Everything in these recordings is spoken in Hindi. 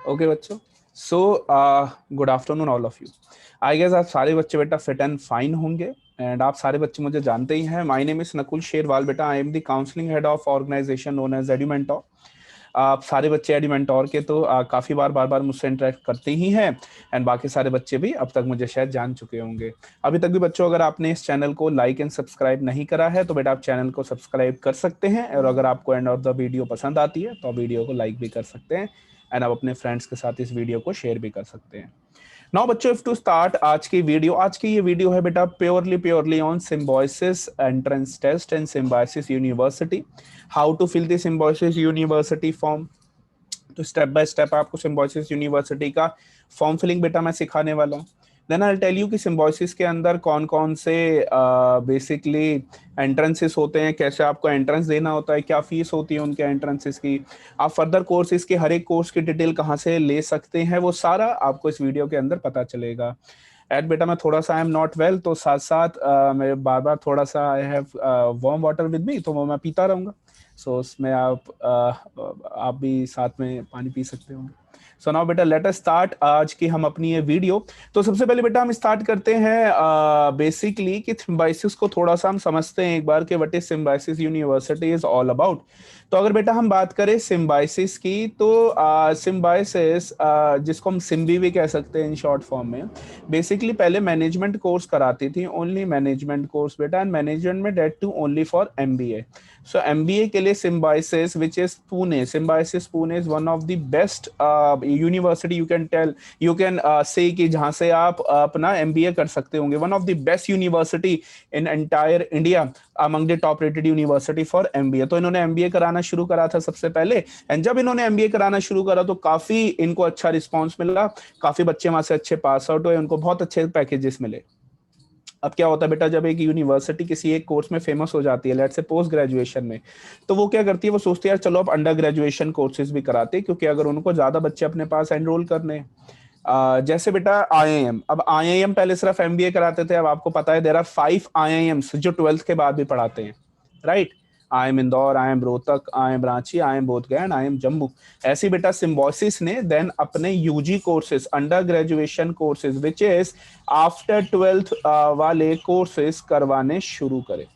ओके बच्चों, so good afternoon all of you. I guess आप सारे बच्चे बेटा फिट एंड फाइन होंगे एंड आप सारे बच्चे मुझे जानते ही हैं। My name is Nakul Sherwal बेटा। I am the counselling head of organisation known as Edumentor. आप सारे बच्चे एडुमेंटोर के तो काफी बार बार मुझसे इंटरेक्ट करते ही हैं एंड बाकी सारे बच्चे भी अब तक मुझे शायद जान चुके होंगे। अभी तक भी बच्चों अगर आपने इस चैनल को लाइक एंड सब्सक्राइब नहीं करा है तो बेटा आप चैनल को सब्सक्राइब कर सकते हैं और अगर आपको एंड ऑफ द वीडियो पसंद आती है तो आप वीडियो को लाइक भी कर सकते हैं एंड आप अपने फ्रेंड्स के साथ इस वीडियो को शेयर भी कर सकते हैं। नाउ बच्चों, इफ टू स्टार्ट आज की ये वीडियो है बेटा purely on Symbiosis entrance test and Symbiosis university, how to fill the Symbiosis university form. तो स्टेप बाय स्टेप आपको सिम्बायोसिस यूनिवर्सिटी का फॉर्म फिलिंग बेटा मैं सिखाने वाला हूँ। देन आई टेल यू कि सिम्बायोसिस के अंदर कौन कौन से बेसिकली एंट्रेंसेस होते हैं, कैसे आपको एंट्रेंस देना होता है, क्या फीस होती है उनके एंट्रेंसेस की, आप फर्दर कोर्स इसके हर एक कोर्स की डिटेल कहाँ से ले सकते हैं, वो सारा आपको इस वीडियो के अंदर पता चलेगा। एंड बेटा मैं थोड़ा सा आई एम नॉट वेल, तो साथ साथ मैं बार बार थोड़ा सा I have warm water with me, तो वो मैं पीता रहूंगा। सो उसमें आप भी साथ में पानी पी सकते होंगे। सो नाउ बेटा लेट अस स्टार्ट आज की हम अपनी ये वीडियो। तो सबसे पहले बेटा हम स्टार्ट करते हैं बेसिकली कि सिम्बायोसिस को थोड़ा सा हम समझते हैं एक बार कि what is symbiosis university is all about. तो अगर बेटा हम बात करें सिम्बायोसिस की तो सिम्बायोसिस जिसको हम सिम्बी भी कह सकते हैं इन शॉर्ट फॉर्म में, बेसिकली पहले मैनेजमेंट कोर्स कराती थी, ओनली मैनेजमेंट कोर्स बेटा, एंड मैनेजमेंट में that too only for MBA. So MBA के लिए Symbiosis which is Pune, Symbiosis Pune is one of the best university you can say कि जहां से आप अपना एमबीए कर सकते होंगे। One of the best university in entire India, among the top rated university for MBA. तो इन्होंने एमबीए कराना शुरू करा था सबसे पहले, एंड जब इन्होंने एमबीए कराना शुरू करा तो काफी इनको अच्छा रिस्पॉन्स मिला, काफी बच्चे वहां से अच्छे पास आउट हुए, उनको बहुत अच्छे पैकेजेस मिले। अब क्या होता है बेटा, जब एक यूनिवर्सिटी किसी एक कोर्स में फेमस हो जाती है, लेट्स से पोस्ट ग्रेजुएशन में, तो वो क्या करती है, वो सोचती है यार चलो अब अंडर ग्रेजुएशन कोर्सेज भी कराते हैं, क्योंकि अगर उनको ज्यादा बच्चे अपने पास एनरोल करने जैसे बेटा आईआईएम, अब आईआईएम पहले सिर्फ एमबीए कराते थे, अब आपको पता है देयर आर 5 आईआईएम्स जो 12th के बाद भी पढ़ाते हैं, right. I M Indore, I M Rohtak, I M Ranchi, I M Bodhgaya and I M Jammu. ऐसी बेटा सिम्बायोसिस ने देन अपने UG courses, under graduation courses which is after 12th वाले कोर्सेज करवाने शुरू करे।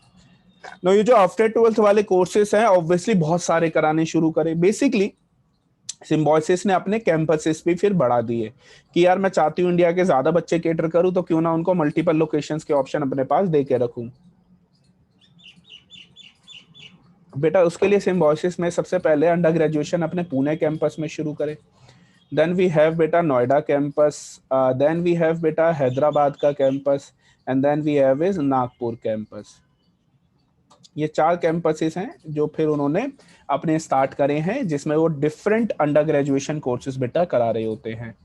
नो ये जो आफ्टर 12th वाले कोर्सेज हैं ऑब्वियसली बहुत सारे कराने शुरू करे। बेसिकली सिम्बायोसिस ने अपने कैंपसेस भी फिर बढ़ा दिए कि यार मैं चाहती हूँ इंडिया के ज्यादा बच्चे केटर करूँ, तो क्यों ना उनको मल्टीपल लोकेशंस के ऑप्शन अपने पास दे के रखूं। बेटा उसके लिए सिम्बायोसिस में सबसे पहले अंडर ग्रेजुएशन अपने पुणे कैंपस में शुरू करे। देन वी हैव बेटा Noida campus, then we have बेटा हैदराबाद का campus, and then we have is Nagpur campus. ये 4 कैंपसेस हैं जो फिर उन्होंने अपने स्टार्ट करे हैं, जिसमें वो डिफरेंट अंडर ग्रेजुएशन कोर्सेज बेटा करा रहे होते हैं।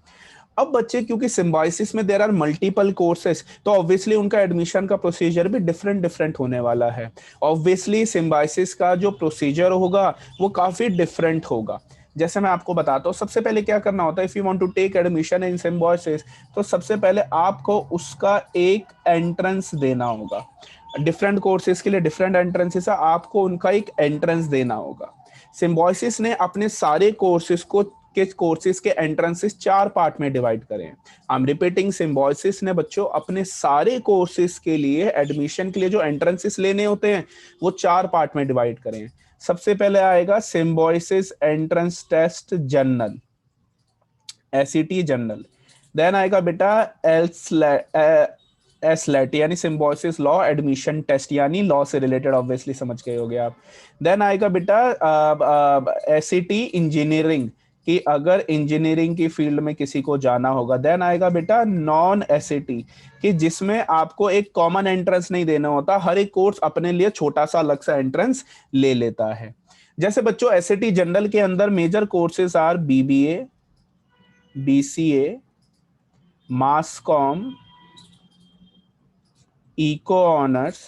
अब बच्चे क्योंकि सिम्बायोसिस में देर आर मल्टीपल कोर्सेज, तो ऑब्वियसली उनका एडमिशन का प्रोसीजर भी डिफरेंट डिफरेंट होने वाला है। ऑब्वियसली सिम्बायोसिस का जो प्रोसीजर होगा वो काफी डिफरेंट होगा। जैसे मैं आपको बताता हूँ, सबसे पहले क्या करना होता है, if you want to take admission in Symbiosis, तो सबसे पहले आपको उसका एक एंट्रेंस देना होगा। डिफरेंट कोर्सेज के लिए डिफरेंट एंट्रेंसेस है, आपको उनका एक एंट्रेंस देना होगा। सिम्बायोसिस ने अपने सारे कोर्सेज के एंट्रेंसेस 4 पार्ट में डिवाइड करें। आई एम रिपीटिंग, सिम्बायोसिस ने बच्चों अपने सारे कोर्सेज के लिए एडमिशन के लिए जो एंट्रेंसेस लेने होते हैं वो 4 पार्ट में डिवाइड करें। सबसे पहले आएगा Symbiosis entrance test general, SET general. Then आएगा बेटा एसलेट यानी सिम्बायोसिस लॉ एडमिशन टेस्ट, यानी लॉ से रिलेटेड ऑब्वियसली समझ गए होगे आप। देन आएगा बेटा एसईटी इंजीनियरिंग, कि अगर इंजीनियरिंग की फील्ड में किसी को जाना होगा। देन आएगा बेटा नॉन एसईटी, कि जिसमें आपको एक कॉमन एंट्रेंस नहीं देना होता, हर एक कोर्स अपने लिए छोटा सा अलग सा एंट्रेंस ले लेता है। जैसे बच्चों एसईटी जनरल के अंदर major courses are BBA, BCA, mass comm, eco honours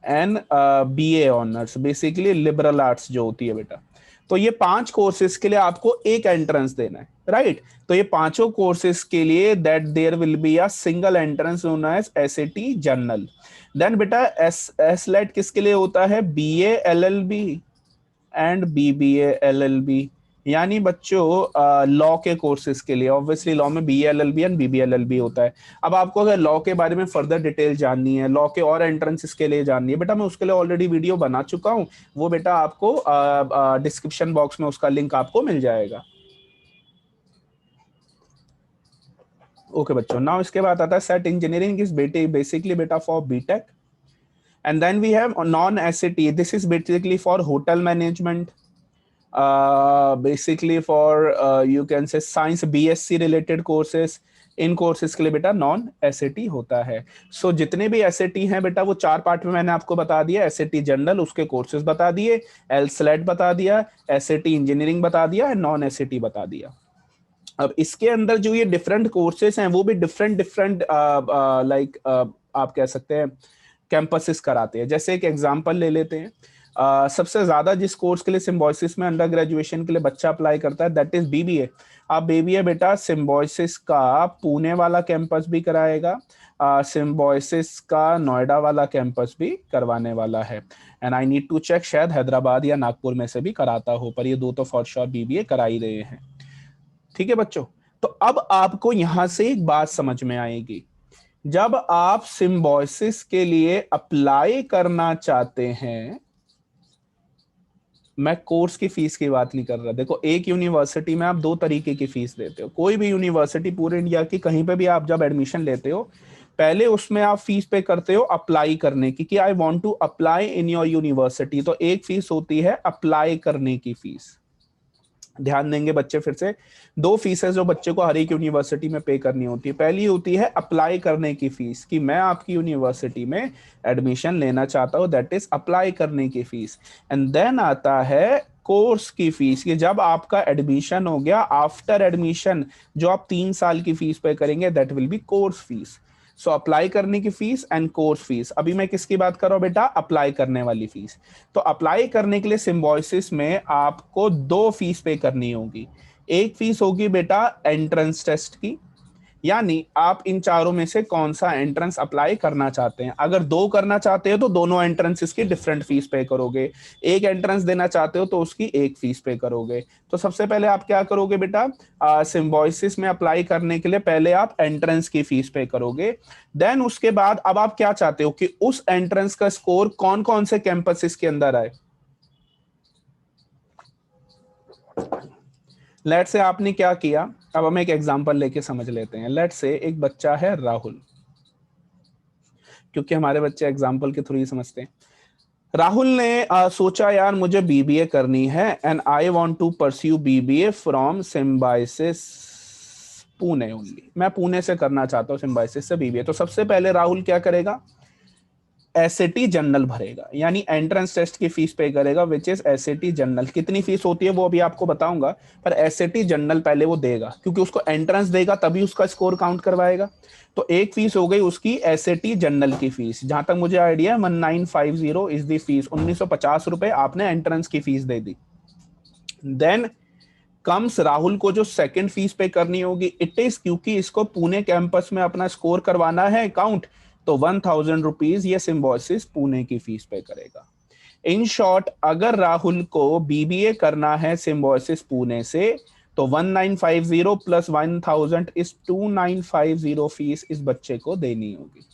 and BA honours, basically liberal arts जो होती है बेटा। तो ये 5 कोर्सेज के लिए आपको एक एंट्रेंस देना है, राइट। तो ये पांचों कोर्सेज के लिए that there will be a single entrance known as SAT general. Then बेटा एसलेट किसके लिए होता है, BA LLB and BBA LLB, यानी बच्चों लॉ के कोर्सेज के लिए ऑब्वियसली लॉ में BA-LLB एंड BB-LLB होता है। अब आपको अगर लॉ के बारे में फर्दर डिटेल जाननी है, लॉ के और एंट्रेंसेस के लिए जाननी है, बेटा मैं उसके लिए ऑलरेडी वीडियो बना चुका हूँ, वो बेटा आपको डिस्क्रिप्शन बॉक्स में उसका लिंक आपको मिल जाएगा। ओके बच्चों, नाउ इसके बाद आता है सेट इंजीनियरिंग इज बेसिकली बेटा for BTech, and then we have non SAT, this is basically for hotel management, basically for you can say science BSc related courses, इन कोर्सेज के लिए बेटा नॉन SAT होता है। सो जितने भी SAT हैं बेटा वो 4 पार्ट में मैंने आपको बता दिया, SAT जनरल उसके कोर्सेज बता दिए, LSAT बता दिया, SAT इंजीनियरिंग बता दिया, नॉन SAT बता दिया। अब इसके अंदर जो ये डिफरेंट कोर्सेज हैं वो भी डिफरेंट डिफरेंट लाइक आप कह सकते हैं कैंपसेस कराते हैं। जैसे एक एग्जांपल ले लेते हैं, सबसे ज्यादा जिस कोर्स के लिए सिम्बोयसिस में अंडर ग्रेजुएशन के लिए बच्चा अप्लाई करता है दैट इज BBA। अब BBA बेटा सिम्बोयसिस का पुणे वाला कैंपस भी कराएगा, सिम्बोयसिस का नोएडा वाला कैंपस भी करवाने वाला है, and I need to check शायद हैदराबाद या नागपुर में से भी कराता हो, पर ये दो तो फॉर श्योर BBA करा ही रहे हैं। ठीक है बच्चों, तो अब आपको यहां से एक बात समझ में आएगी, जब आप सिम्बोयसिस के लिए अप्लाई करना चाहते हैं, मैं कोर्स की फीस की बात नहीं कर रहा। देखो एक यूनिवर्सिटी में आप 2 तरीके की फीस देते हो, कोई भी यूनिवर्सिटी पूरे इंडिया की कहीं पे भी आप जब एडमिशन लेते हो, पहले उसमें आप फीस पे करते हो अप्लाई करने की, कि I want to apply in your university, तो एक फीस होती है अप्लाई करने की फीस। ध्यान देंगे बच्चे, फिर से 2 फीसें जो बच्चे को हर एक यूनिवर्सिटी में पे करनी होती है। पहली होती है अप्लाई करने की फीस, कि मैं आपकी यूनिवर्सिटी में एडमिशन लेना चाहता हूं, दैट इज अप्लाई करने की फीस। एंड देन आता है कोर्स की फीस, कि जब आपका एडमिशन हो गया, आफ्टर एडमिशन जो आप 3 साल की फीस पे करेंगे that will be course fees. So apply करने की फीस एंड कोर्स फीस। अभी मैं किसकी बात कर रहा हूं बेटा, अप्लाई करने वाली फीस। तो अप्लाई करने के लिए सिम्बोयसिस में आपको 2 फीस पे करनी होगी। एक फीस होगी बेटा एंट्रेंस टेस्ट की, यानी आप इन चारों में से कौन सा एंट्रेंस अप्लाई करना चाहते हैं। अगर 2 करना चाहते हो तो दोनों एंट्रेंसेस की डिफरेंट फीस पे करोगे, एक एंट्रेंस देना चाहते हो तो उसकी एक फीस पे करोगे। तो सबसे पहले आप क्या करोगे बेटा, सिम्बोयसिस में अप्लाई करने के लिए पहले आप एंट्रेंस की फीस पे करोगे। देन उसके बाद अब आप क्या चाहते हो कि उस एंट्रेंस का स्कोर कौन कौन से कैंपसेस के अंदर आए। लेट से आपने क्या किया, अब हम एक एग्जांपल लेके समझ लेते हैं। लेट से एक बच्चा है राहुल, क्योंकि हमारे बच्चे एग्जांपल के थ्रू ही समझते हैं। राहुल ने सोचा यार मुझे BBA करनी है, and I want to pursue BBA from Symbiosis Pune only, मैं पुणे से करना चाहता हूँ सिम्बायोसिस से BBA। तो सबसे पहले राहुल क्या करेगा, SAT जनरल भरेगा, यानी एंट्रेंस टेस्ट की फीस पे करेगा, विच इज SAT जनरल। कितनी फीस होती है वो अभी आपको बताऊंगा, पर SAT जनरल पहले वो देगा, क्योंकि उसको एंट्रेंस देगा तभी उसका स्कोर काउंट करवाएगा। तो एक फीस हो गई उसकी SAT जनरल की फीस, जहां तक मुझे आइडिया 1950 इज दी फीस, 1950 रुपए आपने एंट्रेंस की फीस दे दी। देन कम्स राहुल को जो सेकंड फीस पे करनी होगी, इट इज क्योंकि इसको पुणे कैंपस में अपना स्कोर करवाना है काउंट, तो 1000 रुपीज ये सिम्बोयसिस पुणे की फीस पे करेगा। इन शॉर्ट अगर राहुल को BBA करना है सिम्बोयसिस पुणे से, तो 1950 प्लस 1000 इज 2950 फीस इस बच्चे को देनी होगी।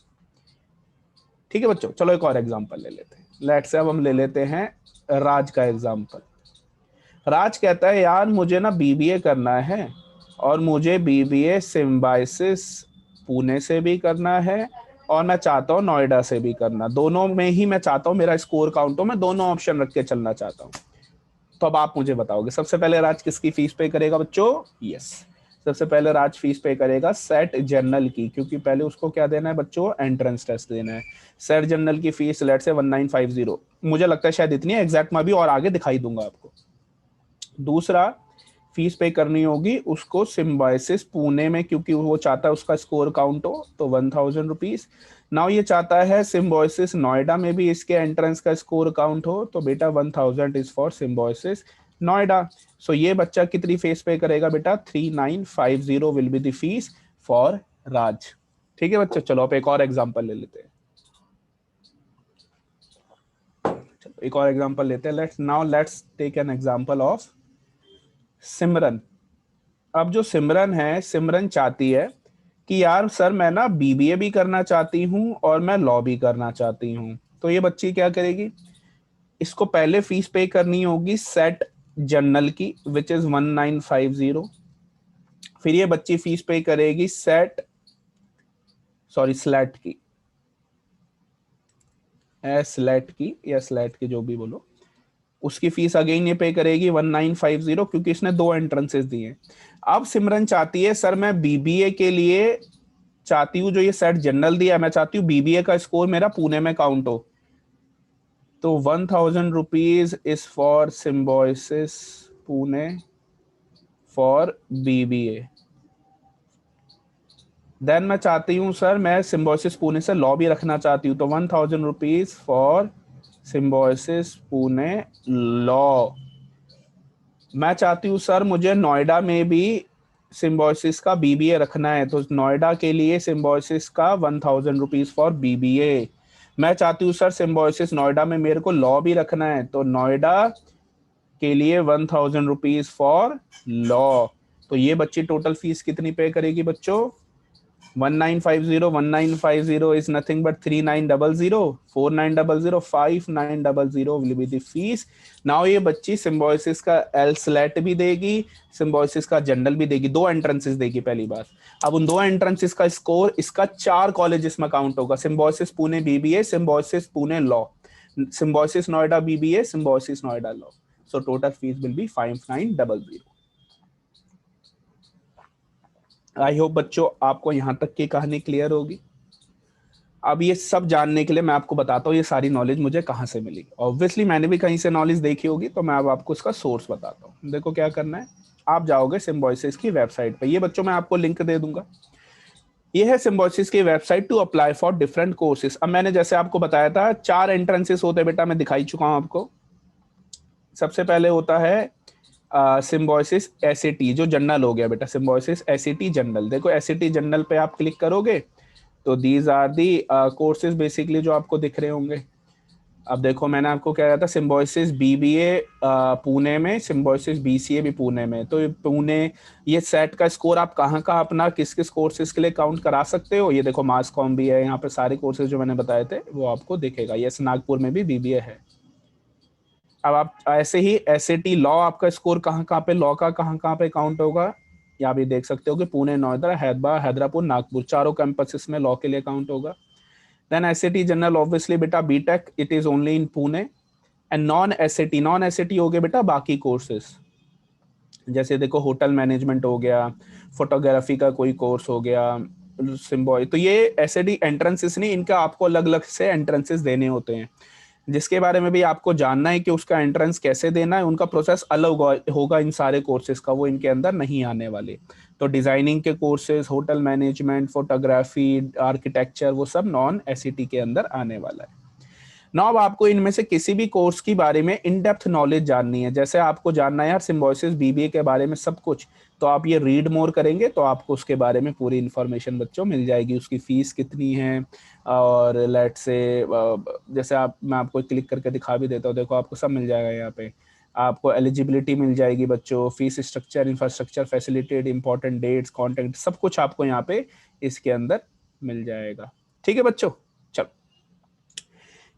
ठीक है बच्चों, चलो एक और एग्जांपल ले लेते हैं। लेट से अब हम ले लेते हैं राज का एग्जांपल। राज कहता है यार मुझे ना BBA करना है, और मुझे BBA सिम्बायोसिस पुणे से भी करना है, और मैं चाहता हूँ नोएडा से भी करना, दोनों में ही मैं चाहता हूँ मेरा स्कोर काउंट हो, मैं दोनों ऑप्शन रख के चलना चाहता हूँ। तो अब आप मुझे बताओगे सबसे पहले राज किसकी फीस पे करेगा बच्चों, यस सबसे पहले राज फीस पे करेगा सेट जनरल की, क्योंकि पहले उसको क्या देना है बच्चों, एंट्रेंस टेस्ट देना है। सेट जनरल की फीस लेट से 1950, मुझे लगता है शायद इतनी है, एग्जैक्ट मैं भी और आगे दिखाई दूंगा आपको। दूसरा फीस पे करनी होगी उसको सिम्बायोसिस पुणे में, क्योंकि वो चाहता है उसका स्कोर काउंट हो, तो 1000 रुपीज। नाउ ये चाहता है सिम्बायोसिस नोएडा में भी इसके एंट्रेंस का स्कोर काउंट हो, तो बेटा 1000 is for Symbiosis Noida. So ये बच्चा कितनी फीस पे करेगा बेटा, 3950 will be the fees for Raj. ठीक है बच्चों, चलो आप एक और एग्जांपल ले लेते हैं। चलो एक और एग्जांपल लेते हैं। Let's take an example of Simran, अब जो सिमरन है, सिमरन चाहती है कि यार सर मैं ना बीबीए भी करना चाहती हूँ और मैं लॉ भी करना चाहती हूँ। तो ये बच्ची क्या करेगी, इसको पहले फीस पे करनी होगी सेट जनरल की विच इज 1950। फिर ये बच्ची फीस पे करेगी सेट, सॉरी स्लेट की, स्लेट की या स्लेट की जो भी बोलो, उसकी फीस अगेन ये पे करेगी 1950, क्योंकि इसने 2 एंट्रेंसेस दिए। अब सिमरन चाहती है सर मैं बीबीए के लिए चाहती हूँ, जो ये सेट जनरल दिया मैं चाहती हूँ बीबीए का स्कोर मेरा पुणे में काउंट हो। तो 1000 rupees is for Symbiosis Pune for BBA. Then मैं चाहती हूँ सर मैं सिम्बोसिस पुणे से लॉ भी रखना चाहती हूँ, तो 1000 rupees for Symbiosis Pune law. मैं चाहती हूँ सर मुझे नोएडा में भी सिम्बोसिस का बीबीए रखना है, तो नोएडा के लिए सिम्बोसिस का 1000 रुपीज फॉर बीबीए। मैं चाहती हूँ सर सिम्बोसिस नोएडा में मेरे को लॉ भी रखना है, तो नोएडा के लिए 1000 रुपीज फॉर लॉ। तो ये बच्ची टोटल फीस कितनी पे करेगी बच्चों, 1950 is nothing but 3900 4900 5900 will be the fees. Now ये बच्ची सिम्बोसिस का एल स्लेट भी देगी, सिम्बोसिस का जनरल भी देगी, 2 एंट्रेंसेस देगी पहली बार। अब उन 2 एंट्रेंसेस का स्कोर इसका 4 कॉलेजेस में काउंट होगा, Symbiosis Pune BBA, Symbiosis Pune law, Symbiosis Noida BBA, Symbiosis Noida law. So total fees will be 5900। I hope बच्चों आपको यहाँ तक की कहानी क्लियर होगी। अब ये सब जानने के लिए मैं आपको बताता हूँ ये सारी नॉलेज मुझे कहाँ से मिली। ऑब्वियसली मैंने भी कहीं से नॉलेज देखी होगी, तो मैं अब आपको इसका सोर्स बताता हूँ। देखो क्या करना है, आप जाओगे सिम्बोसिस की वेबसाइट पे, ये बच्चों मैं आपको लिंक दे दूंगा। ये है सिम्बोसिस की website to apply for different courses. अब मैंने जैसे आपको बताया था 4 एंट्रेंसेस होते हैं बेटा, मैं दिखाई चुका हूँ आपको। सबसे पहले होता है सिम्बोसिस एसएटी, जो जनरल हो गया बेटा, सिम्बोसिस एसएटी जनरल। देखो एसएटी जनरल पे आप क्लिक करोगे तो these are the courses basically जो आपको दिख रहे होंगे। अब देखो मैंने आपको क्या कहा था, सिम्बोसिस बीबीए पुणे में, सिम्बोसिस बीसीए भी पुणे में। तो पुणे ये सेट का स्कोर आप कहाँ का अपना किस किस कोर्सेज के लिए काउंट करा सकते हो। ये देखो मास कॉम भी है, यहाँ पे सारे कोर्सेज जो मैंने बताए थे वो आपको दिखेगा। यस नागपुर में भी बीबीए है। अब आप ऐसे ही एसएटी लॉ आपका स्कोर कहाँ कहाँ पे, लॉ का कहाँ पे काउंट होगा, या आप ये देख सकते हो कि पुणे, नोएडा, हैदरापुर, नागपुर, चारों कैंपसेस में लॉ के लिए काउंट होगा। देन एसएटी जनरल ऑब्वियसली बेटा BTech it is only in Pune. And non SAT हो गए बेटा बाकी कोर्सेस, जैसे देखो होटल मैनेजमेंट हो गया, फोटोग्राफी का कोई कोर्स हो गया, सिम्बॉय। तो ये एसएटी एंट्रेंसेस नहीं, इनका आपको अलग अलग से एंट्रेंसेस देने होते हैं, जिसके बारे में भी आपको जानना है कि उसका एंट्रेंस कैसे देना है। उनका प्रोसेस अलग होगा इन सारे कोर्सेज का, वो इनके अंदर नहीं आने वाले। तो डिजाइनिंग के courses, hotel management, photography, architecture, वो सब नॉन एसईटी के अंदर आने वाला है। ना अब आपको इनमें से किसी भी कोर्स के बारे में इन डेप्थ नॉलेज जाननी है, जैसे आपको जानना है यार सिम्बोसिस बीबीए के बारे में सब कुछ, तो आप ये रीड मोर करेंगे तो आपको उसके बारे में पूरी इन्फॉर्मेशन बच्चों मिल जाएगी। उसकी फीस कितनी है, और लेट से जैसे आप, मैं आपको क्लिक करके दिखा भी देता हूँ, देखो आपको सब मिल जाएगा यहाँ पे। आपको एलिजिबिलिटी मिल जाएगी बच्चों, fees structure, infrastructure, facilitated, important dates, contact, सब कुछ आपको यहाँ पे इसके अंदर मिल जाएगा। ठीक है बच्चों, चलो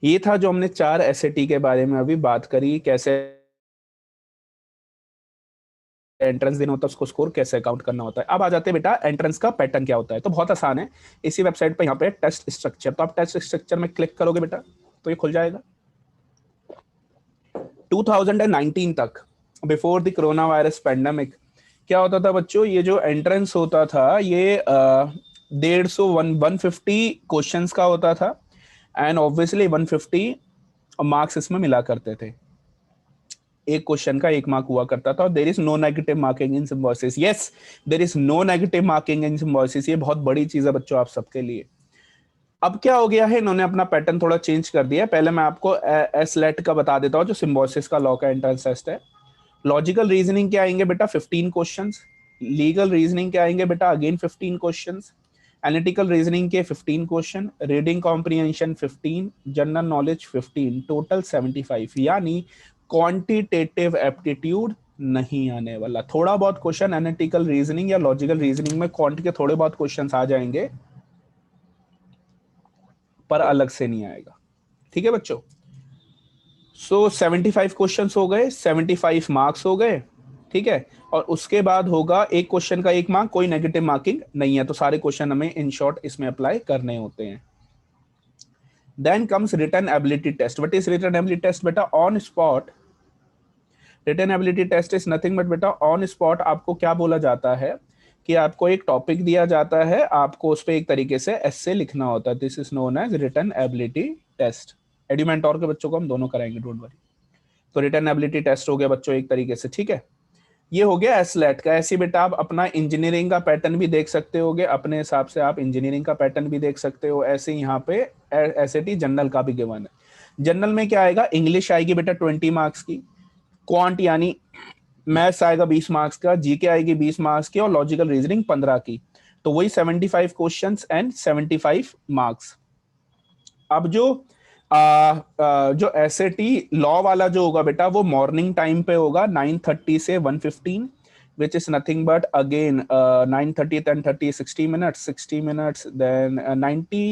ये था जो हमने 4 एसएटी के बारे में अभी बात करी, कैसे एंट्रेंस देना होता है, उसको स्कोर कैसे काउंट करना होता है। अब आ जाते हैं बेटा एंट्रेंस का पैटर्न क्या होता है। तो बहुत आसान है, इसी वेबसाइट पे यहाँ पे टेस्ट स्ट्रक्चर, तो आप टेस्ट स्ट्रक्चर में क्लिक करोगे बेटा तो ये खुल जाएगा। 2019 तक, before the corona virus pandemic, क्या होता था बच्चों, ये जो एंट्रेंस होता था ये 150 क्वेश्चंस का होता था, एंड ऑब्वियसली 150 मार्क्स इसमें मिला करते थे। एक क्वेश्चन का 1 मार्क हुआ करता था, और there is no negative marking in Symbiosis. Yes, there is no negative marking in Symbiosis. ये बहुत बड़ी चीज है बच्चों आप सबके लिए। अब क्या हो गया है, इन्होंने अपना पैटर्न थोड़ा चेंज कर दिया है। पहले मैं आपको एसलेट का बता देता हूँ, जो सिम्बोसिस का लॉ का एंट्रेंस टेस्ट है। लॉजिकल रीजनिंग के आएंगे बेटा 15 क्वेश्चंस, लीगल रीजनिंग के आएंगे बेटा अगेन 15 क्वेश्चंस, एनालिटिकल रीजनिंग के 15 question, reading comprehension 15, general knowledge 15, total 75। यानी क्वांटिटेटिव एप्टीट्यूड नहीं आने वाला। थोड़ा बहुत क्वेश्चन एनालिटिकल रीजनिंग या लॉजिकल रीजनिंग में क्वांट के थोड़े बहुत क्वेश्चंस आ जाएंगे, पर अलग से नहीं आएगा। ठीक है बच्चों। सो 75 क्वेश्चंस हो गए, 75 मार्क्स हो गए। ठीक है। और उसके बाद होगा एक क्वेश्चन का 1 मार्क, कोई नेगेटिव मार्किंग नहीं है, तो सारे क्वेश्चन हमें इन शॉर्ट इसमें अप्लाई करने होते हैं। Then comes written ability test. What is written ability test बेटा? On spot written ability test is nothing but बेटा ऑन स्पॉट आपको क्या बोला जाता है कि आपको एक टॉपिक दिया जाता है, आपको उस पर एक तरीके से एस्से लिखना होता है। This is known as written ability test. Edumentor के बच्चों को हम दोनों कराएंगे, डोंट वरी। तो रिटन एबिलिटी टेस्ट हो गया बच्चों एक तरीके से। ठीक है, ये हो गया एसलेट का। ऐसे बेटा आप अपना इंजीनियरिंग का पैटर्न भी देख सकते होगे, अपने हिसाब से आप इंजीनियरिंग का पैटर्न भी देख सकते हो। ऐसे यहाँ पे एसएटी जनरल का भी गिवन है। जनरल में क्या आएगा? इंग्लिश आएगी बेटा 20 मार्क्स की, क्वांट यानी मैथ्स आएगा 20 मार्क्स का, जीके आएगी 20 मार्क्स की, और लॉजिकल रीजनिंग 15 की। तो वही 75 क्वेश्चंस एंड 75 मार्क्स। अब जो जो एसएटी लॉ वाला जो होगा बेटा वो मॉर्निंग टाइम पे होगा 9:30 से 1:15, which is nothing but again 9:30 10:30 60 minutes 60 minutes then 90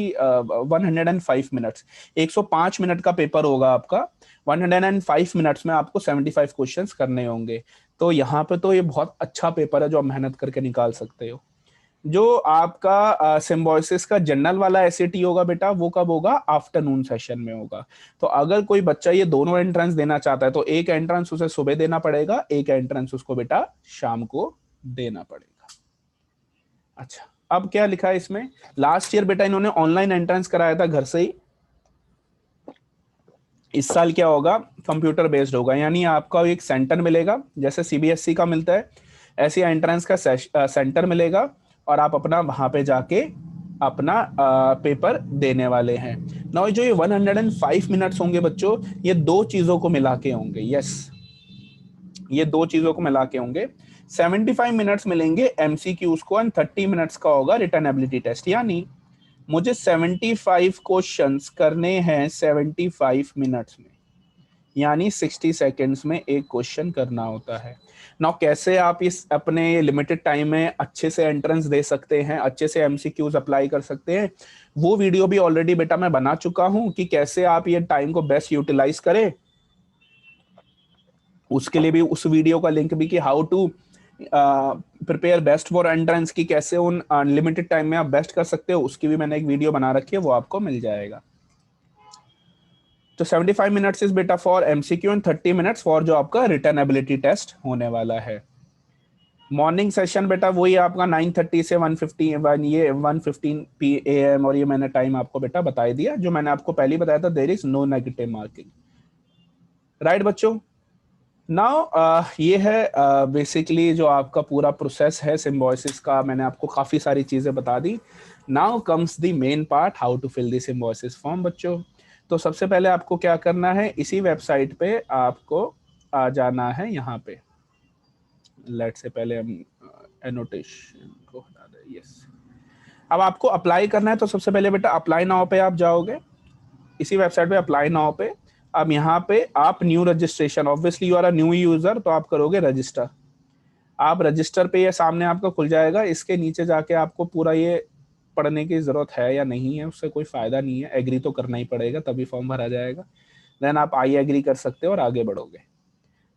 105 minutes 105 minute का पेपर होगा आपका। 105 मिनट्स में आपको 75 क्वेश्चंस करने होंगे। तो यहाँ पे तो ये बहुत अच्छा पेपर है जो आप मेहनत करके निकाल सकते हो। जो आपका सिम्बोसिस का जनरल वाला एसएटी होगा बेटा वो कब होगा? आफ्टरनून सेशन में होगा। तो अगर कोई बच्चा ये दोनों एंट्रेंस देना चाहता है तो एक एंट्रेंस उसे सुबह देना पड़ेगा, एक एंट्रेंस उसको बेटा शाम को देना पड़ेगा। अच्छा, अब क्या लिखा है इसमें? लास्ट ईयर बेटा इन्होंने ऑनलाइन एंट्रेंस कराया था घर से ही। इस साल क्या होगा? कंप्यूटर बेस्ड होगा, यानी आपका एक सेंटर मिलेगा, जैसे सीबीएसई का मिलता है ऐसे एंट्रेंस का सेंटर मिलेगा, और आप अपना वहां पे जाके अपना पेपर देने वाले हैं। ना जो ये 105 मिनट्स होंगे बच्चों, ये दो चीजों को मिला के होंगे। यस, ये दो चीजों को मिला के होंगे। 75 मिनट्स मिलेंगे एमसीक्यूज को, एंड 30 मिनट्स का होगा रिटन एबिलिटी टेस्ट। यानी मुझे 75 क्वेश्चंस करने हैं 75 मिनट्स में, यानी 60 सेकेंड्स में एक क्वेश्चन करना होता है। नाउ कैसे आप इस अपने लिमिटेड टाइम में अच्छे से एंट्रेंस दे सकते हैं, अच्छे से एमसीक्यूज अप्लाई कर सकते हैं, वो वीडियो भी ऑलरेडी बेटा मैं बना चुका हूं कि कैसे आप ये टाइम को बेस्ट यूटिलाइज करें। उसके लिए भी उस वीडियो का लिंक भी कि how to prepare best for entrance की कैसे उन लिमिटेड टाइम में आप बेस्ट कर सकते हो, उसकी भी मैंने एक वीडियो बना रखी है, वो आपको मिल जाएगा। तो 75 मिनट्स इज बेटा for MCQ and 30 minutes for जो आपका रिटन एबिलिटी टेस्ट होने वाला है। मॉर्निंग सेशन बेटा वही आपका 9:30 से 1:15, ये 1:15 PM, और ये मैंने टाइम आपको बेटा बता दिया जो मैंने आपको पहले बताया था, there is no negative marking. Right बच्चों। नाउ ये है बेसिकली जो आपका पूरा प्रोसेस है सिम्बोसिस का, मैंने आपको काफी सारी चीजें बता दी। Now comes the main part, how to fill the Symbiosis form बच्चों। तो सबसे पहले आपको क्या करना है, इसी वेबसाइट पे आपको आ जाना है। यहाँ पे लेट से पहले हम एनोटेशन को हटा दें। यस, अब आपको अप्लाई करना है, तो सबसे पहले बेटा अप्लाई नाउ पे आप जाओगे, इसी वेबसाइट पे अप्लाई नाउ पे। अब यहाँ पे आप new registration, obviously you are a new user, तो आप करोगे रजिस्टर। आप रजिस्टर पे ये सामने आपका खुल जाएगा। इसके नीचे जाके आपको पूरा ये पढ़ने की जरूरत है या नहीं है, उससे कोई फायदा नहीं है, एग्री तो करना ही पड़ेगा तभी फॉर्म भरा जाएगा। देन आप आई एग्री कर सकते हो और आगे बढ़ोगे।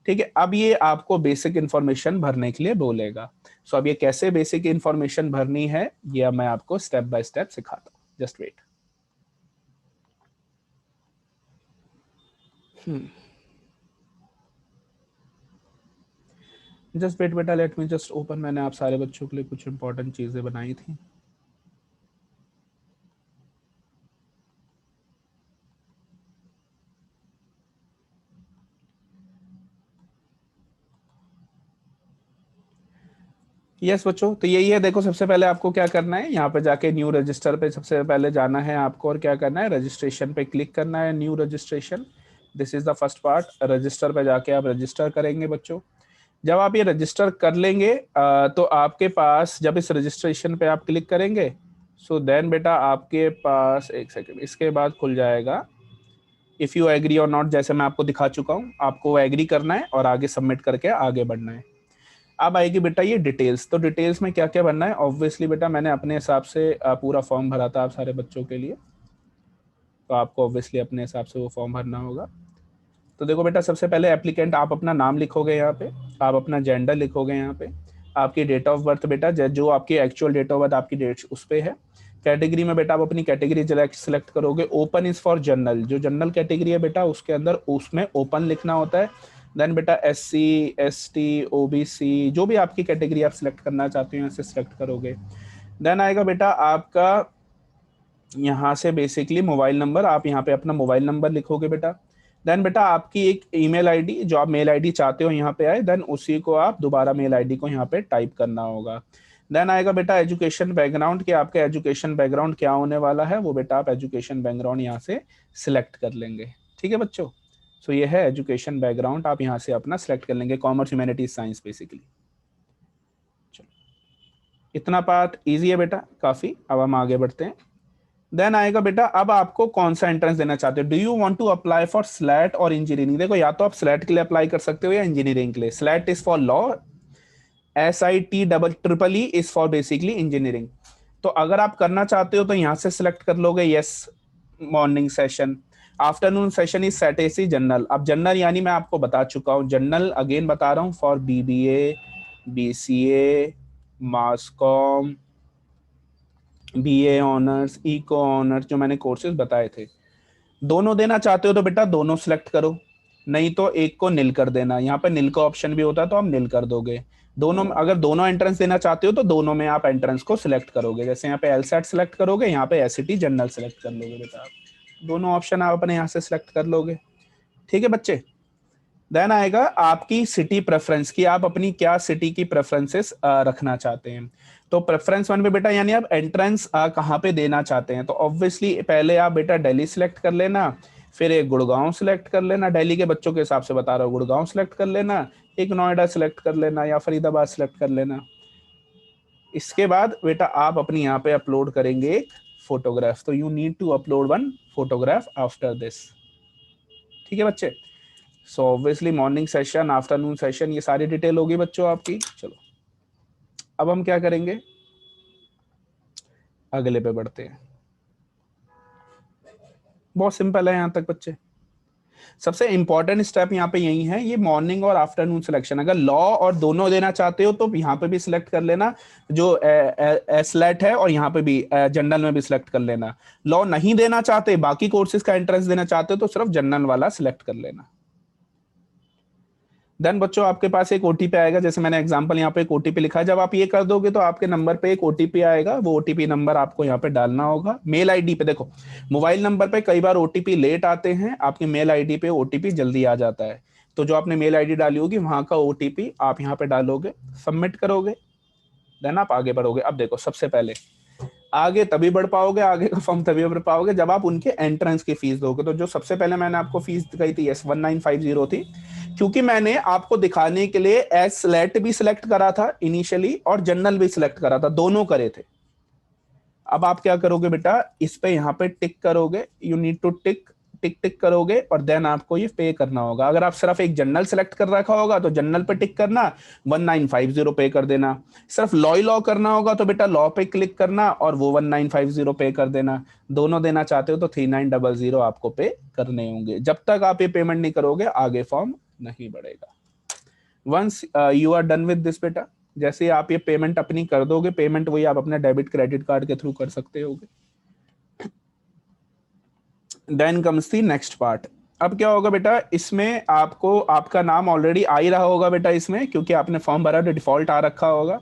ठीक है, अब ये आपको बेसिक इंफॉर्मेशन भरने के लिए बोलेगा। सो अब ये कैसे बेसिक इंफॉर्मेशन भरनी है ये मैं आपको स्टेप बाय स्टेप सिखाता हूँ, जस्ट वेट। जस्ट वेट बेटा, लेट मी जस्ट ओपन। मैंने आप सारे बच्चों के लिए कुछ इंपॉर्टेंट चीजें बनाई थी। यस बच्चों, तो यही है। देखो सबसे पहले आपको क्या करना है, यहाँ पे जाके न्यू रजिस्टर पे सबसे पहले जाना है आपको, और क्या करना है, रजिस्ट्रेशन पे क्लिक करना है, new registration. This is the first part. Register पे जाके आप रजिस्टर करेंगे बच्चों। जब आप ये रजिस्टर कर लेंगे तो आपके पास जब इस रजिस्ट्रेशन पे आप क्लिक करेंगे, सो देन बेटा आपके पास एक सेकेंड, इसके बाद खुल जाएगा इफ यू एग्री और नॉट, जैसे मैं आपको दिखा चुका हूँ, आपको एग्री करना है और आगे सबमिट करके आगे बढ़ना है। अब आएगी बेटा ये डिटेल्स। तो डिटेल्स में क्या क्या भरना है, ऑब्वियसली बेटा मैंने अपने हिसाब से पूरा फॉर्म भरा था आप सारे बच्चों के लिए, तो आपको ऑब्वियसली अपने हिसाब से वो फॉर्म भरना होगा। तो देखो बेटा, सबसे पहले एप्लीकेंट आप अपना नाम लिखोगे यहाँ पे, आप अपना जेंडर लिखोगे यहाँ पे, आपकी डेट ऑफ बर्थ बेटा, जो आपकी एक्चुअल डेट ऑफ बर्थ आपकी डेट उस पे है। कैटेगरी में बेटा आप अपनी कैटेगरी सिलेक्ट करोगे। ओपन इज फॉर जनरल, जो जनरल कैटेगरी है बेटा उसके अंदर उसमें ओपन लिखना होता है। देन बेटा SC ST OBC जो भी आपकी कैटेगरी आप सिलेक्ट करना चाहते हो यहाँ से सिलेक्ट करोगे। देन आएगा बेटा आपका यहाँ से बेसिकली मोबाइल नंबर, आप यहाँ पे अपना मोबाइल नंबर लिखोगे बेटा। देन बेटा आपकी एक ईमेल आईडी, जो आप मेल आईडी चाहते हो यहाँ पे आए, देन उसी को आप दोबारा मेल आईडी को यहाँ पे टाइप करना होगा। देन आएगा बेटा एजुकेशन बैकग्राउंड, कि आपका एजुकेशन बैकग्राउंड क्या होने वाला है, वो बेटा आप एजुकेशन बैकग्राउंड यहाँ से सिलेक्ट कर लेंगे। ठीक है बच्चों, सो ये है एजुकेशन बैकग्राउंड, आप यहाँ से अपना सिलेक्ट कर लेंगे, कॉमर्स ह्यूमैनिटीज साइंस बेसिकली। चलो, इतना पार्ट ईजी है बेटा काफी। अब हम आगे बढ़ते हैं। देन आएगा बेटा अब आपको कौन सा एंट्रेंस देना चाहते हो। Do you want to apply for SLAT और इंजीनियरिंग। देखो, या तो आप स्लैट के लिए अप्लाई कर सकते हो या इंजीनियरिंग के लिए। Slate is for law, SIT is for basically engineering. तो अगर आप करना चाहते हो तो यहाँ से सिलेक्ट कर लोगे yes morning session. Afternoon session is SATAC general. अब जनरल यानी मैं आपको बता चुका हूँ, जनरल अगेन बता रहा हूँ, for BBA BCA mass comm BA honours eco honours, जो मैंने कोर्सेज बताए थे। दोनों देना चाहते हो तो बेटा दोनों सिलेक्ट करो, नहीं तो एक को निल कर देना। यहाँ पे निल का ऑप्शन भी होता है तो आप निल कर दोगे। दोनों, अगर दोनों एंट्रेंस देना चाहते हो तो दोनों में आप एंट्रेंस को सिलेक्ट करोगे। जैसे यहाँ पे LSAT सिलेक्ट करोगे, यहाँ पे SCT जनरल सिलेक्ट कर लोगे बेटा। आप दोनों ऑप्शन आप अपने यहाँ से सिलेक्ट कर लोगे। ठीक है बच्चे। देन आएगा आपकी सिटी प्रेफरेंस, की आप अपनी क्या सिटी की प्रेफरेंसेस रखना चाहते हैं। तो प्रेफरेंस वन में बेटा यानी आप एंट्रेंस कहाँ पे देना चाहते हैं, तो ऑब्वियसली पहले आप बेटा दिल्ली सिलेक्ट कर लेना, फिर एक गुड़गांव सिलेक्ट कर लेना, दिल्ली के बच्चों के हिसाब से बता रहा हूँ, गुड़गांव सिलेक्ट कर लेना, एक नोएडा सिलेक्ट कर लेना या फरीदाबाद सिलेक्ट कर लेना। इसके बाद बेटा आप अपनी यहाँ पे अपलोड करेंगे एक फोटोग्राफ, तो you need to upload one photograph after this. ठीक है बच्चे। So obviously morning session, afternoon session, ये सारी डिटेल होगी बच्चों आपकी। चलो अब हम क्या करेंगे, अगले पे बढ़ते हैं। बहुत सिंपल है यहाँ तक बच्चे। सबसे इंपॉर्टेंट स्टेप यहाँ पे यही है, ये मॉर्निंग और आफ्टरनून सिलेक्शन। अगर लॉ और दोनों देना चाहते हो तो यहाँ पे भी सिलेक्ट कर लेना, जो SLAT है, और यहाँ पे भी जनरल में भी सिलेक्ट कर लेना। लॉ नहीं देना चाहते, बाकी कोर्सेज का एंट्रेंस देना चाहते हो तो सिर्फ जनरल वाला सिलेक्ट कर लेना। देन बच्चों आपके पास एक OTP आएगा, जैसे मैंने एग्जांपल यहाँ पे एक OTP लिखा है। जब आप ये कर दोगे तो आपके नंबर पे एक OTP आएगा, वो OTP नंबर आपको यहाँ पे डालना होगा। मेल आईडी पे, देखो मोबाइल नंबर पे कई बार OTP लेट आते हैं, आपकी मेल आईडी पे OTP जल्दी आ जाता है। तो जो आपने मेल आईडी डाली होगी वहां का OTP आप यहाँ पे डालोगे, सबमिट करोगे, देन आप आगे बढ़ोगे। अब देखो, सबसे पहले आगे तभी बढ़ पाओगे, आगे का फॉर्म तभी भर पाओगे जब आप उनके एंट्रेंस की फीस दोगे। तो जो सबसे पहले मैंने आपको फीस कही थी S1950 थी, क्योंकि मैंने आपको दिखाने के लिए SLAT भी सिलेक्ट करा था इनिशियली और जनरल भी सिलेक्ट करा था, दोनों करे थे। अब आप क्या करोगे बेटा, इस पे यहाँ पे टिक करोगे, यू नीड टू टिक, टिक टिक करोगे और देन आपको ये पे करना होगा। अगर आप सिर्फ एक जनरल सेलेक्ट कर रखा होगा तो जनरल पे टिक करना, 1950 पे कर देना। सिर्फ लॉ करना होगा तो बेटा लॉ पे क्लिक करना और वो 1950 पे कर देना। दोनों देना चाहते हो तो 3900 आपको पे करने होंगे। जब तक आप ये पेमेंट नहीं करोगे आगे फॉर्म नहीं बढ़ेगा। Once you are done with this बेटा, जैसे आप ये पेमेंट अपनी कर दोगे, पेमेंट वही आप अपने डेबिट क्रेडिट कार्ड के थ्रू कर सकते होगे। Then comes the next part. अब क्या होगा बेटा, इसमें आपको आपका नाम ऑलरेडी आ ही रहा होगा बेटा इसमें, क्योंकि आपने फॉर्म भरा तो डिफॉल्ट आ रखा होगा।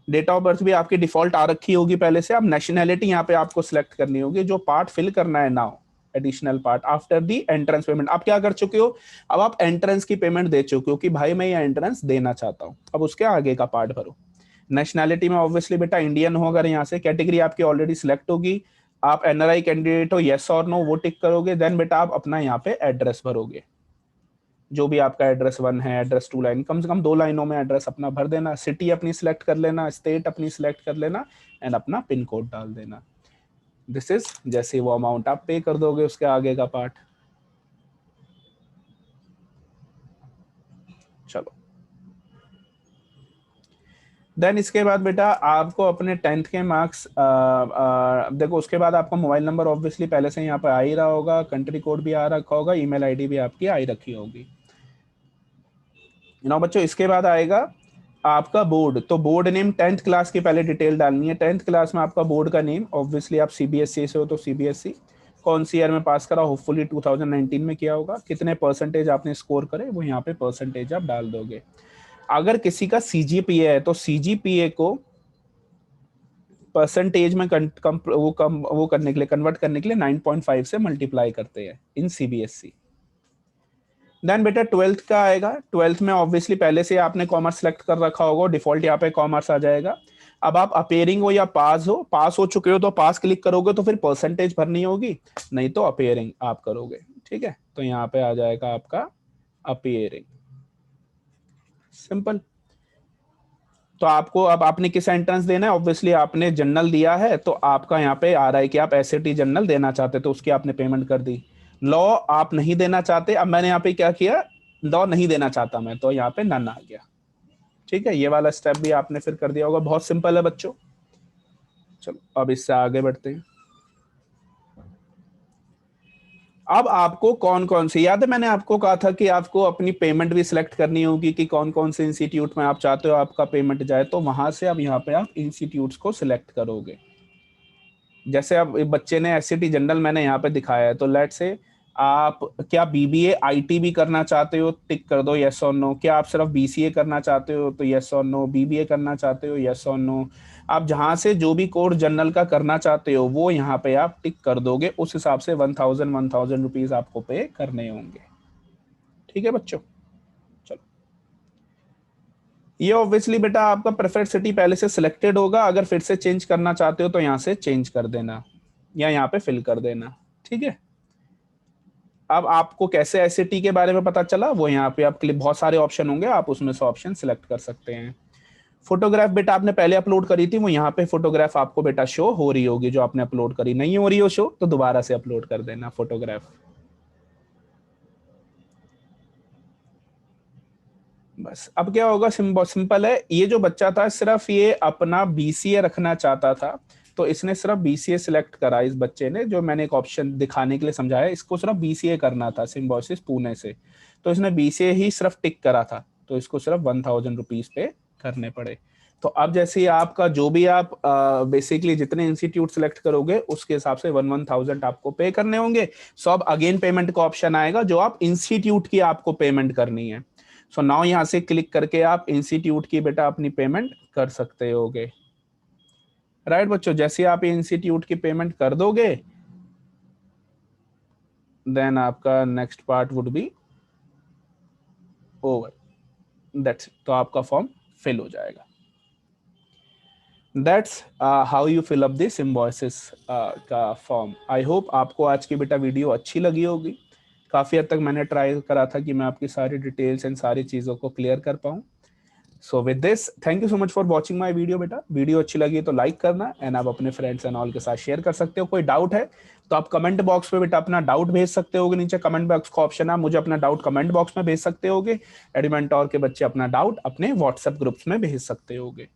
डेट ऑफ बर्थ भी आपकी डिफॉल्ट आ रखी होगी पहले से। अब नेशनैलिटी यहाँ पे आपको सिलेक्ट करनी होगी। जो पार्ट फिल करना है now, additional part after the entrance payment. आप क्या कर चुके हो, अब आप एंट्रेंस की पेमेंट दे चुके हो कि भाई मैं ये एंट्रेंस देना चाहता हूँ। अब उसके आगे का पार्ट भरो। नेशनैलिटी में ऑब्वियसली बेटा इंडियन हो, अगर यहाँ से कैटेगरी आपकी ऑलरेडी सिलेक्ट होगी, आप NRI कैंडिडेट हो, येस और नो वो टिक करोगे। देन बेटा आप अपना यहाँ पे एड्रेस भरोगे, जो भी आपका एड्रेस 1 है, एड्रेस 2 लाइन, कम से कम 2 लाइनों में एड्रेस अपना भर देना। सिटी अपनी सिलेक्ट कर लेना, स्टेट अपनी सिलेक्ट कर लेना एंड अपना पिन कोड डाल देना। दिस इज, जैसे वो अमाउंट आप पे कर दोगे उसके आगे का पार्ट। चलो, देन इसके बाद बेटा आपको अपने 10th के मार्क्स देखो, उसके बाद आपका मोबाइल नंबर ऑब्वियसली पहले से यहाँ पे आ ही रहा होगा, कंट्री कोड भी आ रखा होगा, ईमेल आईडी भी आपकी आ ही रखी होगी। बच्चों इसके बाद आएगा आपका बोर्ड। तो बोर्ड नेम 10th क्लास की पहले डिटेल डालनी है। 10th क्लास में आपका बोर्ड का नेम, ऑब्वियसली आप सीबीएसई से हो तो सीबीएसई, कौन सी ईयर में पास करा, होपफुली 2019 में किया होगा, कितने परसेंटेज आपने स्कोर करे वो यहाँ पे परसेंटेज आप डाल दोगे। अगर किसी का सीजीपीए है तो सीजीपीए को परसेंटेज में वो करने के लिए, कन्वर्ट करने के लिए 9.5 से मल्टीप्लाई करते हैं इन सीबीएसई। देन बेटा 12th का आएगा। 12th में ऑब्वियसली पहले से आपने कॉमर्स सेलेक्ट कर रखा होगा, डिफॉल्ट यहाँ पे कॉमर्स आ जाएगा। अब आप अपेयरिंग हो या पास हो, पास हो चुके हो तो पास क्लिक करोगे तो फिर परसेंटेज भरनी होगी, नहीं तो अपेयरिंग आप करोगे। ठीक है, तो यहाँ पे आ जाएगा आपका अपेयरिंग, सिंपल। तो आपको, अब आपने किस एंट्रेंस देना है, ऑब्वियसली आपने जनरल दिया है तो आपका यहाँ पे आ रहा है कि आप एसएटी जनरल देना चाहते, तो उसकी आपने पेमेंट कर दी। लॉ आप नहीं देना चाहते, अब मैंने यहाँ पे क्या किया, लॉ नहीं देना चाहता मैं, तो यहाँ पे नन आ गया। ठीक है, ये वाला स्टेप भी आपने फिर कर दिया होगा, बहुत सिंपल है बच्चों। चलो अब इससे आगे बढ़ते हैं। अब आपको कौन कौन से, याद है मैंने आपको कहा था कि आपको अपनी पेमेंट भी सिलेक्ट करनी होगी कि कौन कौन से इंस्टीट्यूट में आप चाहते हो आपका पेमेंट जाए, तो वहां से अब यहाँ पे आप इंस्टीट्यूट्स को सिलेक्ट करोगे। जैसे अब बच्चे ने एससीटी जनरल मैंने यहाँ पे दिखाया है, तो लेट से आप क्या बीबीए आईटी भी करना चाहते हो, टिक कर दो यस और नो। क्या आप सिर्फ बीसीए करना चाहते हो तो यस और नो। बीबीए करना चाहते हो यस और नो। आप जहां से जो भी कोर्स जनरल का करना चाहते हो वो यहाँ पे आप टिक कर दोगे, उस हिसाब से 1000 रुपीज आपको पे करने होंगे। ठीक है बच्चों, चलो। ये ऑब्वियसली बेटा आपका प्रेफर्ड सिटी पहले से सिलेक्टेड होगा, अगर फिर से चेंज करना चाहते हो तो यहाँ से चेंज कर देना या यहाँ पे फिल कर देना। ठीक है, अब आपको कैसे एसएटी के बारे में पता चला, वो यहाँ पे आपके लिए बहुत सारे ऑप्शन होंगे, आप उसमें से ऑप्शन सिलेक्ट कर सकते हैं। फोटोग्राफ बेटा आपने पहले अपलोड करी थी, वो यहाँ पे फोटोग्राफ आपको बेटा शो हो रही होगी, जो आपने अपलोड करी। नहीं हो रही हो शो तो दोबारा से अपलोड कर देना फोटोग्राफ। बस अब क्या होगा, सिंपल है। ये जो बच्चा था सिर्फ ये अपना बीसीए रखना चाहता था, तो इसने सिर्फ बीसीए सिलेक्ट करा। इस बच्चे ने, जो मैंने एक ऑप्शन दिखाने के लिए समझाया, इसको सिर्फ बीसीए करना था सिम्बोसिस पुणे से, तो इसने बीसीए ही सिर्फ टिक करा था, तो इसको सिर्फ 1000 रुपीज पे करने पड़े। तो अब जैसे ही आपका जो भी आप बेसिकली जितने इंस्टीट्यूट सिलेक्ट करोगे उसके हिसाब से 1000 आपको पे करने होंगे। सो अब अगेन पेमेंट का ऑप्शन आएगा, जो आप इंस्टीट्यूट की आपको पेमेंट करनी है। सो नाउ यहां से क्लिक करके आप इंस्टीट्यूट की बेटा अपनी पेमेंट कर सकते होगे। राइट बच्चों, जैसे आप इंस्टीट्यूट की पेमेंट कर दोगे, देन आपका next part would be over. That's, तो आपका फॉर्म फिल हो जाएगा। That's how you fill up this invoices का फॉर्म। आई होप आपको आज की बेटा वीडियो अच्छी लगी होगी। काफी हद तक मैंने ट्राई करा था कि मैं आपकी सारी डिटेल्स एंड सारी चीजों को क्लियर कर पाऊँ। So with this, thank you so much for watching my video बेटा। वीडियो अच्छी लगी तो लाइक करना, एंड आप अपने फ्रेंड्स एंड ऑल के साथ शेयर कर सकते हो। कोई डाउट है तो आप कमेंट बॉक्स में बेटा अपना डाउट भेज सकते होगे, नीचे कमेंट बॉक्स का ऑप्शन है, मुझे अपना डाउट कमेंट बॉक्स में भेज सकते होगे। एडमेंटोर के बच्चे अपना डाउट अपने व्हाट्सएप ग्रुप्स में भेज सकते होगे।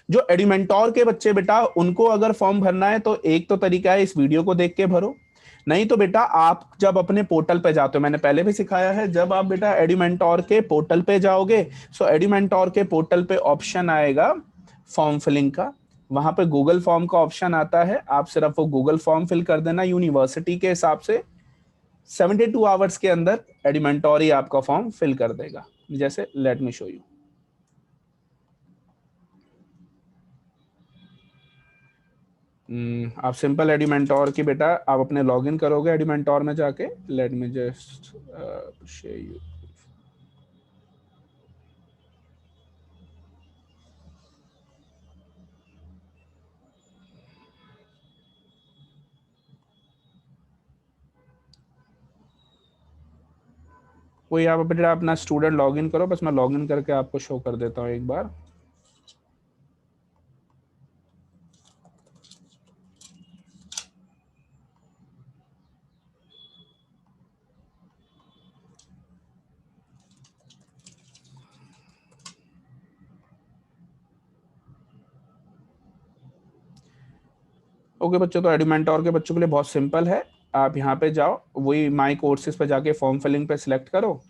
जो एडमेंटोर के बच्चे बेटा, उनको अगर फॉर्म भरना है तो एक तो तरीका है, इस वीडियो को देख के भरो। नहीं तो बेटा आप जब अपने पोर्टल पे जाते हो, मैंने पहले भी सिखाया है, जब आप बेटा एडुमेंटोर के पोर्टल पे जाओगे, सो एडुमेंटोर के पोर्टल पे ऑप्शन आएगा फॉर्म फिलिंग का, वहां पे गूगल फॉर्म का ऑप्शन आता है, आप सिर्फ वो गूगल फॉर्म फिल कर देना यूनिवर्सिटी के हिसाब से। 72 आवर्स के अंदर एडुमेंटोर ही आपका फॉर्म फिल कर देगा। जैसे लेट मी शो यू। आप सिंपल एडुमेंटोर की बेटा आप अपने लॉगिन करोगे एडुमेंटोर में जाके। Let me just show you. कोई आप बेटा अपना स्टूडेंट लॉगिन करो, बस मैं लॉगिन करके आपको शो कर देता हूँ एक बार। ओके बच्चों, तो एडुमेंटोर के बच्चों के लिए बहुत सिंपल है। आप यहाँ पे जाओ, वही माई कोर्सेज पे जाके फॉर्म फिलिंग पे सिलेक्ट करो,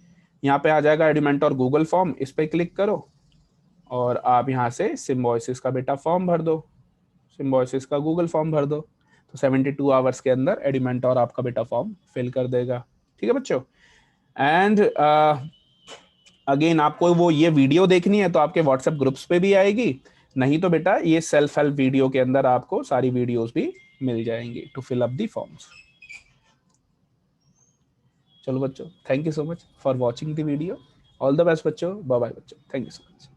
यहाँ पे आ जाएगा एडुमेंटोर गूगल फॉर्म, इस पे क्लिक करो और आप यहाँ से सिम्बोसिस का बेटा फॉर्म भर दो, सिम्बोसिस का गूगल फॉर्म भर दो, तो 72 आवर्स के अंदर एडुमेंटोर आपका बेटा फॉर्म फिल कर देगा। ठीक है बच्चों। एंड अगेन आपको वो ये वीडियो देखनी है तो आपके व्हाट्सएप ग्रुप्स पे भी आएगी, नहीं तो बेटा ये सेल्फ हेल्प वीडियो के अंदर आपको सारी वीडियोस भी मिल जाएंगी to fill up the forms. चलो बच्चों, thank you so much for watching the video. All the best बच्चों, बाय बाय बच्चों, थैंक यू सो मच।